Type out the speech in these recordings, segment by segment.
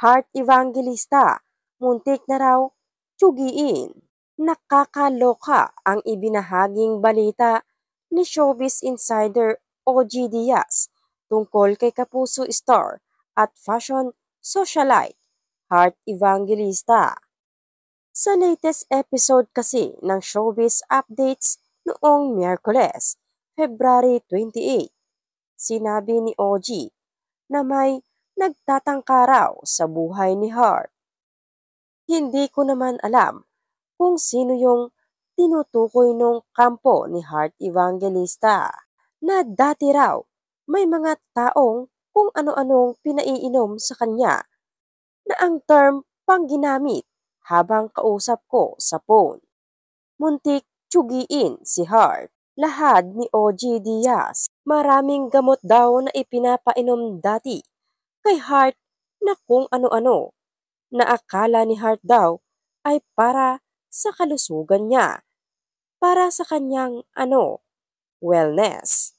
Heart Evangelista, muntik na raw tsugiin. Nakakaloka ang ibinahaging balita ni Showbiz Insider OG Diaz tungkol kay Kapuso star at fashion socialite Heart Evangelista. Sa latest episode kasi ng Showbiz Updates noong Miyerkules, February 28, sinabi ni OG na may nagtatangka raw sa buhay ni Heart. Hindi ko naman alam kung sino yung tinutukoy nung kampo ni Heart Evangelista na dati raw may mga taong kung ano-anong pinaiinom sa kanya na ang term pang ginamit habang kausap ko sa phone. Muntik tsugiin si Heart. Lahad ni OG Diaz. Maraming gamot daw na ipinapainom dati kay Heart na kung ano-ano na akala ni Heart daw ay para sa kalusugan niya, para sa kanyang wellness,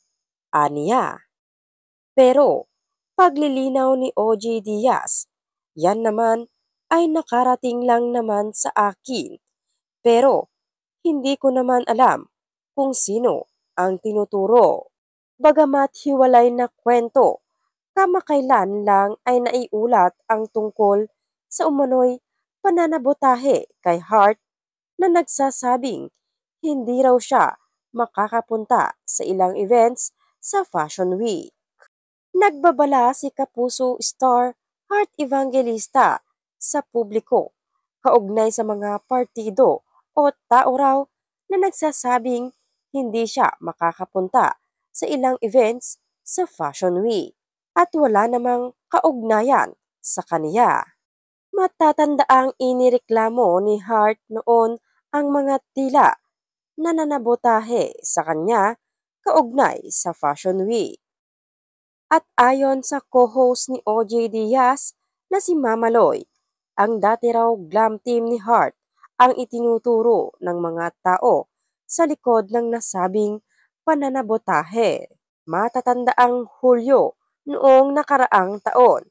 aniya. Pero paglilinaw ni OG Diaz, yan naman ay nakarating lang naman sa akin. Pero hindi ko naman alam kung sino ang tinuturo. Bagamat hiwalay na kwento, kamakailan lang ay naiulat ang tungkol sa umano'y pananabotahe kay Heart na nagsasabing hindi raw siya makakapunta sa ilang events sa Fashion Week. Nagbabala si Kapuso star Heart Evangelista sa publiko kaugnay sa mga partido o tao raw na nagsasabing hindi siya makakapunta sa ilang events sa Fashion Week at wala namang kaugnayan sa kaniya. Matatandaang inireklamo ni Heart noon ang mga tila nananabotahe sa kanya kaugnay sa Fashion Week. At ayon sa co-host ni OJ Diaz na si Mama Loy, ang dati raw glam team ni Heart ang itinuturo ng mga tao sa likod ng nasabing pananabotahe. Matatandaang Hulyo noong nakaraang taon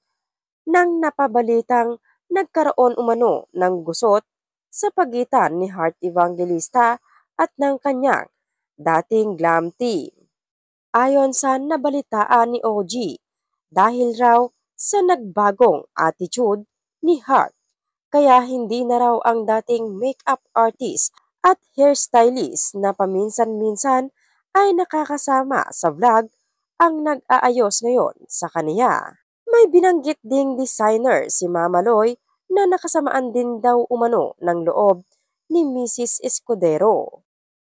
nang napabalitang nagkaroon umano ng gusot sa pagitan ni Heart Evangelista at ng kanyang dating glam team. Ayon sa nabalitaan ni OG, dahil raw sa nagbagong attitude ni Heart, kaya hindi na raw ang dating makeup artist at hairstylist na paminsan-minsan ay nakakasama sa vlog ang nag-aayos ngayon sa kaniya. May binanggit ding designer si Mama Loy na nakasamaan din daw umano ng loob ni Mrs. Escudero.